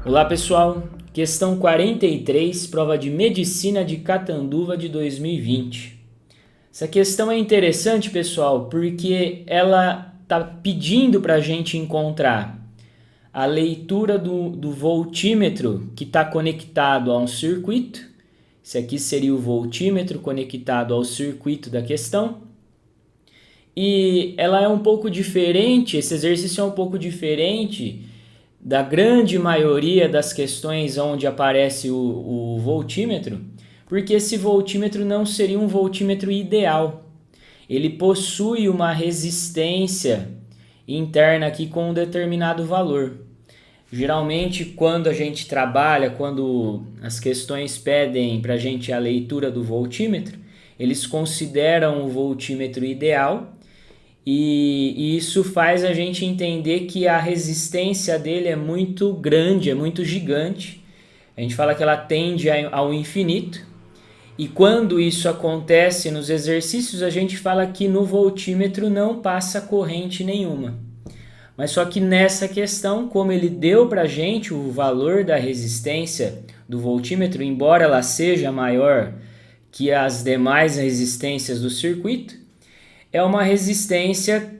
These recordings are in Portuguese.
Olá pessoal, questão 43, prova de Medicina de Catanduva de 2020. Essa questão é interessante, pessoal, porque ela está pedindo para a gente encontrar a leitura do voltímetro que está conectado a um circuito. Esse aqui seria o voltímetro conectado ao circuito da questão. E ela é um pouco diferente, esse exercício é um pouco diferente da grande maioria das questões onde aparece o voltímetro, porque esse voltímetro não seria um voltímetro ideal. Ele possui uma resistência interna aqui com um determinado valor. Geralmente, quando a gente trabalha, quando as questões pedem para a gente a leitura do voltímetro, eles consideram o voltímetro ideal e isso faz a gente entender que a resistência dele é muito grande, é muito gigante. A gente fala que ela tende ao infinito. E quando isso acontece nos exercícios, a gente fala que no voltímetro não passa corrente nenhuma. Mas só que nessa questão, como ele deu para a gente o valor da resistência do voltímetro, embora ela seja maior que as demais resistências do circuito, é uma resistência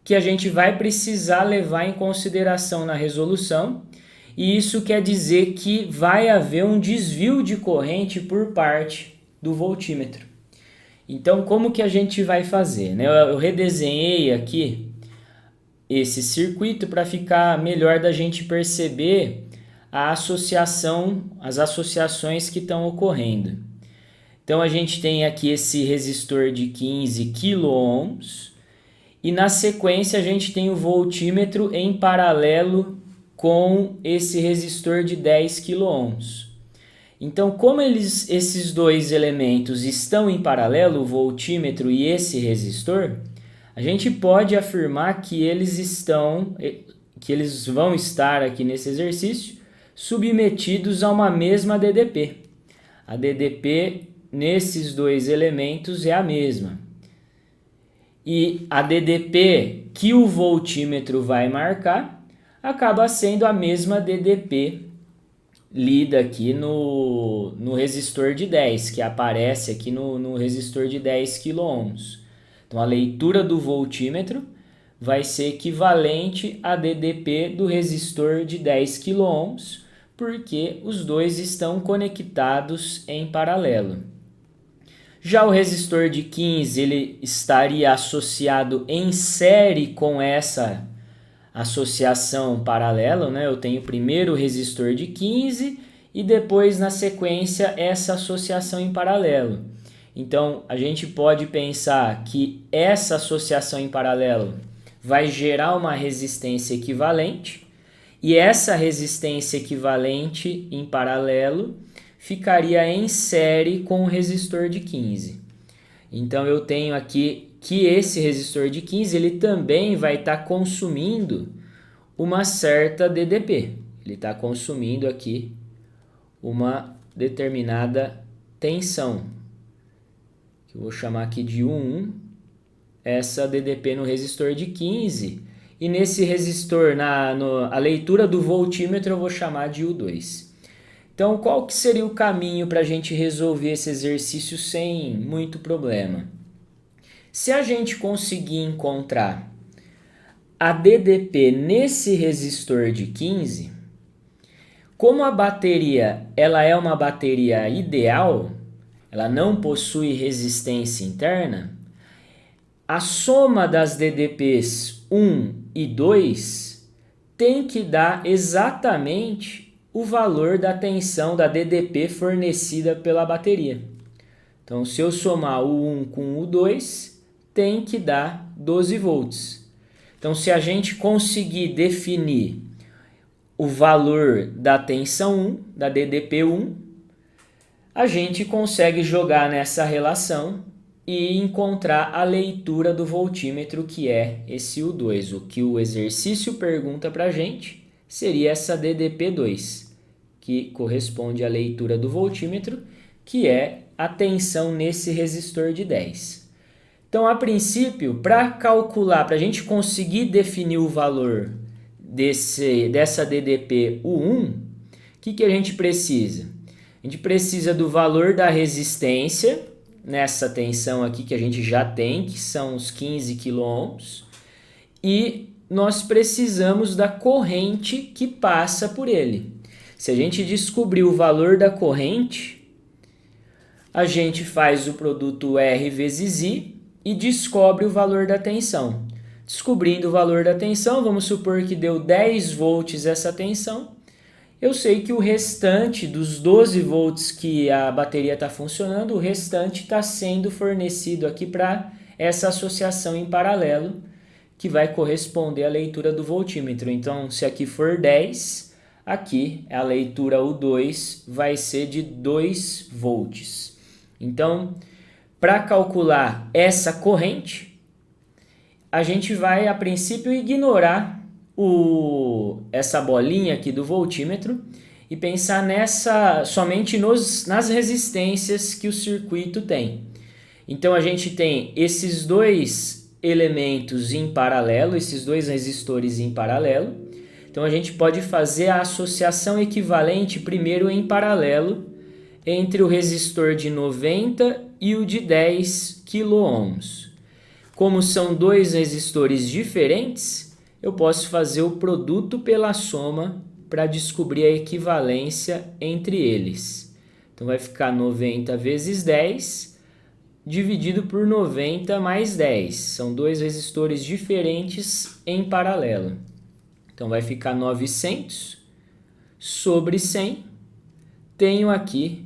que a gente vai precisar levar em consideração na resolução, e isso quer dizer que vai haver um desvio de corrente por parte do voltímetro. Então, como que a gente vai fazer, né? Eu redesenhei aqui esse circuito para ficar melhor da gente perceber a associação, as associações que estão ocorrendo. Então a gente tem aqui esse resistor de 15 kΩ e na sequência a gente tem o voltímetro em paralelo com esse resistor de 10 kΩ. Então, como esses dois elementos estão em paralelo, o voltímetro e esse resistor, a gente pode afirmar que eles vão estar aqui nesse exercício submetidos a uma mesma DDP. A DDP nesses dois elementos é a mesma. E a DDP que o voltímetro vai marcar acaba sendo a mesma DDP lida aqui no resistor de 10, que aparece aqui no resistor de 10 kΩ. Então a leitura do voltímetro vai ser equivalente à DDP do resistor de 10 kΩ, porque os dois estão conectados em paralelo. Já o resistor de 15 ele estaria associado em série com essa associação paralela, né? Eu tenho primeiro o resistor de 15 e depois na sequência essa associação em paralelo. Então a gente pode pensar que essa associação em paralelo vai gerar uma resistência equivalente e essa resistência equivalente em paralelo ficaria em série com o resistor de 15. Então eu tenho aqui que esse resistor de 15 ele também vai estar consumindo uma certa DDP. Ele está consumindo aqui uma determinada tensão, que eu vou chamar aqui de U1, essa DDP no resistor de 15, e nesse resistor, a leitura do voltímetro eu vou chamar de U2. Então, qual que seria o caminho para a gente resolver esse exercício sem muito problema? Se a gente conseguir encontrar a DDP nesse resistor de 15, como a bateria ela é uma bateria ideal, ela não possui resistência interna, a soma das DDPs 1 e 2 tem que dar exatamente o valor da tensão da DDP fornecida pela bateria. Então, se eu somar o 1 com o 2, tem que dar 12 volts. Então, se a gente conseguir definir o valor da tensão 1, da DDP 1, a gente consegue jogar nessa relação e encontrar a leitura do voltímetro, que é esse U2. O que o exercício pergunta para a gente seria essa DDP2, que corresponde à leitura do voltímetro, que é a tensão nesse resistor de 10. Então, a princípio, para calcular, para a gente conseguir definir o valor dessa DDP U1, que a gente precisa? A gente precisa do valor da resistência nessa tensão aqui que a gente já tem, que são os 15 kΩ, e nós precisamos da corrente que passa por ele. Se a gente descobrir o valor da corrente, a gente faz o produto R vezes I e descobre o valor da tensão. Descobrindo o valor da tensão, vamos supor que deu 10 volts essa tensão. Eu sei que o restante dos 12 volts que a bateria está funcionando, o restante está sendo fornecido aqui para essa associação em paralelo, que vai corresponder à leitura do voltímetro. Então, se aqui for 10, aqui a leitura U2 vai ser de 2 volts. Então, para calcular essa corrente, a gente vai, a princípio, ignorar essa bolinha aqui do voltímetro e pensar somente nas resistências que o circuito tem. Então, a gente tem esses dois elementos em paralelo, esses dois resistores em paralelo. Então, a gente pode fazer a associação equivalente primeiro em paralelo entre o resistor de 90 e o de 10 kΩ. Como são dois resistores diferentes, eu posso fazer o produto pela soma para descobrir a equivalência entre eles. Então vai ficar 90 vezes 10 dividido por 90 mais 10. São dois resistores diferentes em paralelo. Então vai ficar 900 sobre 100. Tenho aqui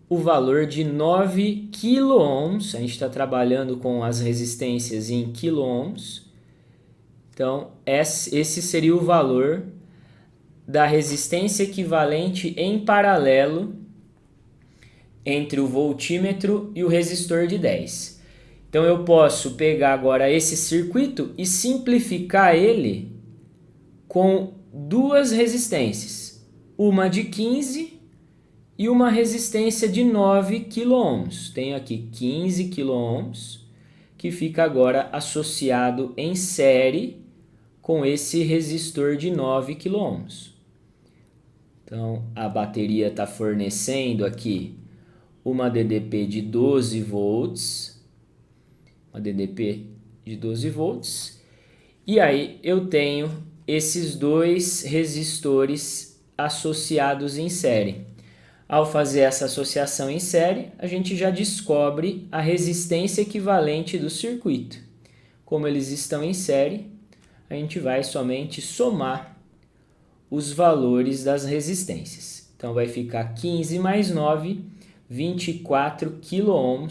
o valor de 9 kΩ. A gente está trabalhando com as resistências em quiloohms. Então, esse seria o valor da resistência equivalente em paralelo entre o voltímetro e o resistor de 10. Então, eu posso pegar agora esse circuito e simplificar ele com duas resistências, uma de 15 e uma resistência de 9 kΩ. Tenho aqui 15 kΩ, que fica agora associado em série com esse resistor de 9 kΩ. Então, a bateria está fornecendo aqui uma DDP de 12 volts, e aí eu tenho esses dois resistores associados em série. Ao fazer essa associação em série, a gente já descobre a resistência equivalente do circuito. Como eles estão em série, a gente vai somente somar os valores das resistências. Então vai ficar 15 mais 9, 24 kΩ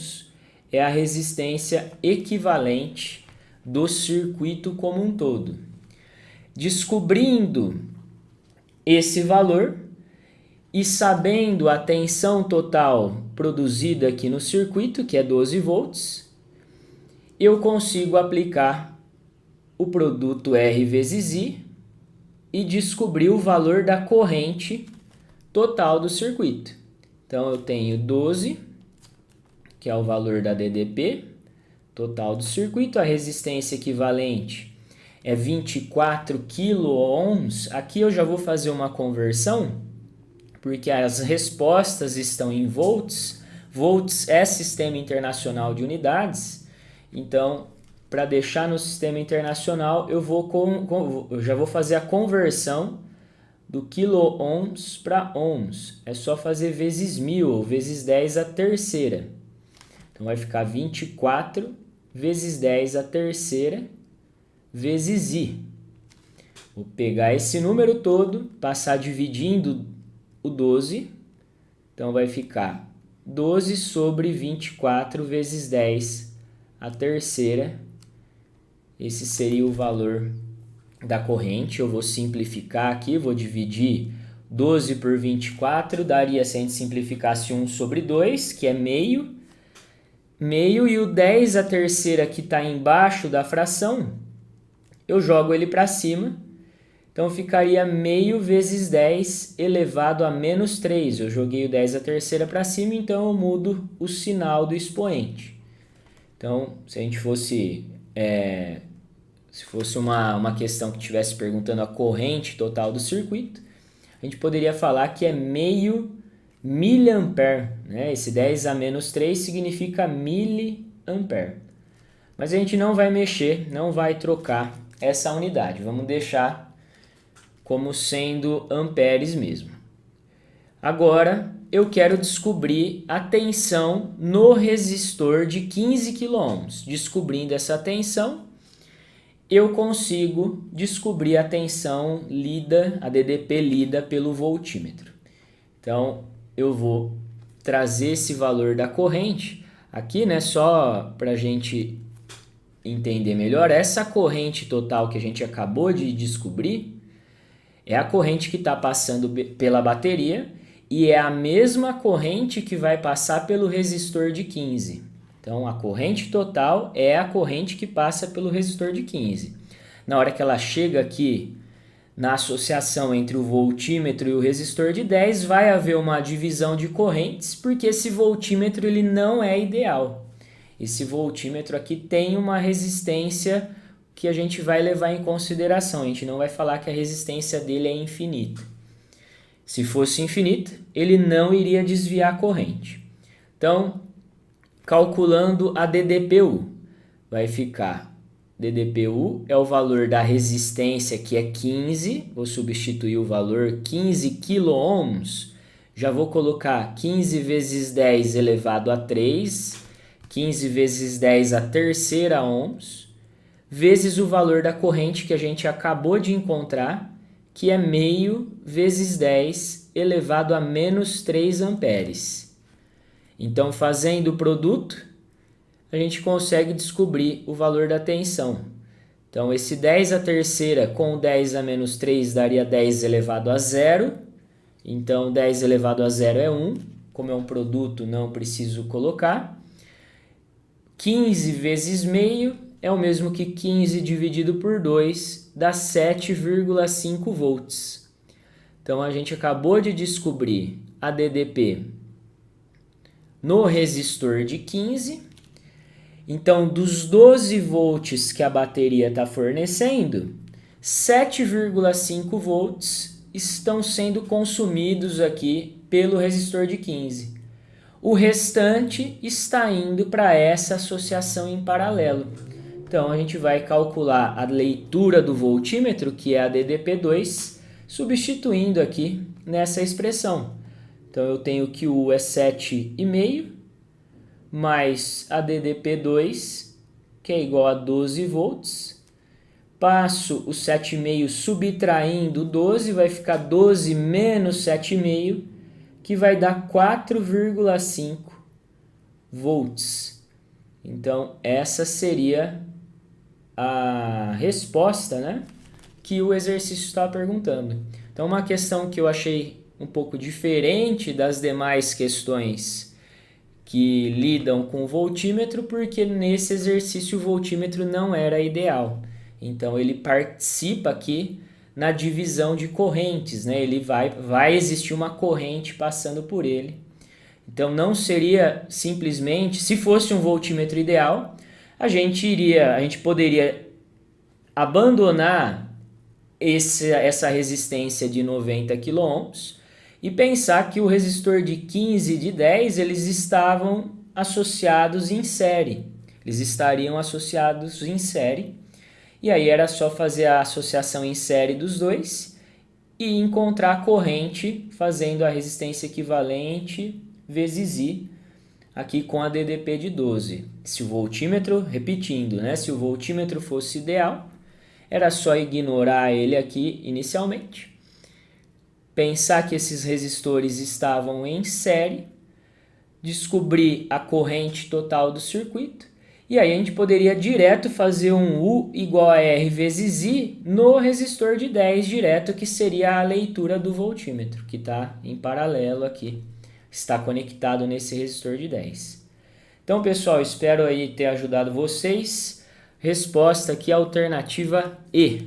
é a resistência equivalente do circuito como um todo. Descobrindo esse valor e sabendo a tensão total produzida aqui no circuito, que é 12 volts, eu consigo aplicar o produto R vezes I e descobrir o valor da corrente total do circuito. Então, eu tenho 12, que é o valor da DDP total do circuito. A resistência equivalente é 24 kΩ. Aqui eu já vou fazer uma conversão, porque as respostas estão em volts. Volts é Sistema Internacional de Unidades. Então, para deixar no Sistema Internacional, eu já vou fazer a conversão do quiloohms para ohms. É só fazer vezes 1000 ou vezes 10 a terceira. Então vai ficar 24 vezes 10 a terceira vezes I. Vou pegar esse número todo, passar dividindo o 12. Então vai ficar 12 sobre 24 vezes 10 a terceira. Esse seria o valor da corrente. Eu vou simplificar aqui, vou dividir 12 por 24, daria, se a gente simplificasse 1 sobre 2, que é meio, e o 10 a terceira que está embaixo da fração, eu jogo ele para cima, então ficaria meio vezes 10 elevado a menos 3. Eu joguei o 10 a terceira para cima, então eu mudo o sinal do expoente. Então, se a gente fosse... Se fosse uma questão que estivesse perguntando a corrente total do circuito, a gente poderia falar que é meio miliampere, né? Esse 10 a menos 3 significa miliampere. Mas a gente não vai mexer, não vai trocar essa unidade. Vamos deixar como sendo amperes mesmo. Agora eu quero descobrir a tensão no resistor de 15 kΩ. Descobrindo essa tensão, eu consigo descobrir a tensão lida, a DDP lida pelo voltímetro. Então eu vou trazer esse valor da corrente aqui, né, só para a gente entender melhor. Essa corrente total que a gente acabou de descobrir é a corrente que está passando pela bateria e é a mesma corrente que vai passar pelo resistor de 15. Então a corrente total é a corrente que passa pelo resistor de 15. Na hora que ela chega aqui na associação entre o voltímetro e o resistor de 10, vai haver uma divisão de correntes, porque esse voltímetro ele não é ideal. Esse voltímetro aqui tem uma resistência que a gente vai levar em consideração. A gente não vai falar que a resistência dele é infinita. Se fosse infinita, ele não iria desviar a corrente. Então, calculando a DDPU, vai ficar DDPU é o valor da resistência, que é 15. Vou substituir o valor 15 kΩ. Já vou colocar 15 vezes 10 elevado a 3, 15 vezes 10 a terceira ohms, vezes o valor da corrente que a gente acabou de encontrar, que é meio vezes 10 elevado a menos 3 amperes. Então, fazendo o produto, a gente consegue descobrir o valor da tensão. Então, esse 10 a terceira com 10 a menos 3 daria 10 elevado a 0. Então, 10 elevado a 0 é 1. Como é um produto, não preciso colocar. 15 vezes meio é o mesmo que 15 dividido por 2, dá 7,5 volts. Então, a gente acabou de descobrir a DDP no resistor de 15. Então, dos 12 volts que a bateria está fornecendo, 7,5 volts estão sendo consumidos aqui pelo resistor de 15. O restante está indo para essa associação em paralelo. Então, a gente vai calcular a leitura do voltímetro, que é a DDP2, substituindo aqui nessa expressão. Então, eu tenho que o U é 7,5, mais a DDP2, que é igual a 12 volts. Passo o 7,5 subtraindo 12, vai ficar 12 menos 7,5, que vai dar 4,5 volts. Então, essa seria a resposta, né, que o exercício está perguntando. Então, uma questão que eu achei um pouco diferente das demais questões que lidam com o voltímetro, porque nesse exercício o voltímetro não era ideal. Então, ele participa aqui na divisão de correntes, né? Ele vai existir uma corrente passando por ele. Então, não seria simplesmente, se fosse um voltímetro ideal, a gente poderia abandonar essa resistência de 90 kΩ e pensar que o resistor de 15 e de 10 eles estavam associados em série. Eles estariam associados em série. E aí era só fazer a associação em série dos dois e encontrar a corrente fazendo a resistência equivalente vezes I, aqui com a DDP de 12. Se o voltímetro, repetindo, né, se o voltímetro fosse ideal, era só ignorar ele aqui inicialmente, pensar que esses resistores estavam em série, descobrir a corrente total do circuito, e aí a gente poderia direto fazer um U igual a R vezes I no resistor de 10 direto, que seria a leitura do voltímetro, que está em paralelo aqui, está conectado nesse resistor de 10. Então, pessoal, espero aí ter ajudado vocês. Resposta aqui, alternativa E.